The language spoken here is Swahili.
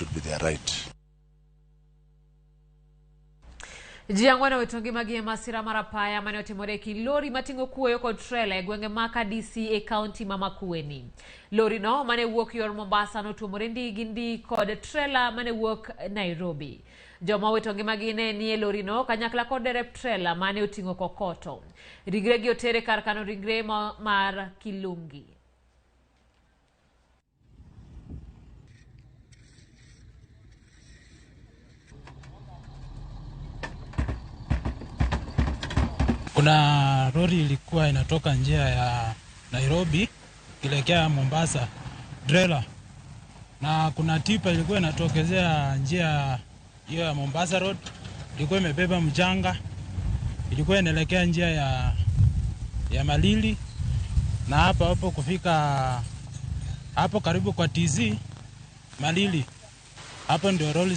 should be their right. Jiangwana wetongi magi Masira marapaya mane otimore lori matingo kuoyo kod trailer e gwenge maka DCA County Mamakueni. Lori no mane wuok yor Mombasa no tuomore ndigi kod trailer mane wuok Nairobi. Joma wetongi magi ne nie lori no kanyakla kod derep trailer mane otingo kokoto. Rigre gi otere kar kano rigre mar Kilungi. Kuna lori ilikuwa inatoka njia ya Nairobi kilekea Mombasa trailer, na kuna tipa ilikuwa inatokezea njia hiyo ya Mombasa road, ilikuwa imebeba mchanga, ilikuwa inaelekea njia ya Malili, na hapo kufika hapo karibu kwa TZ Malili, hapo ndio lori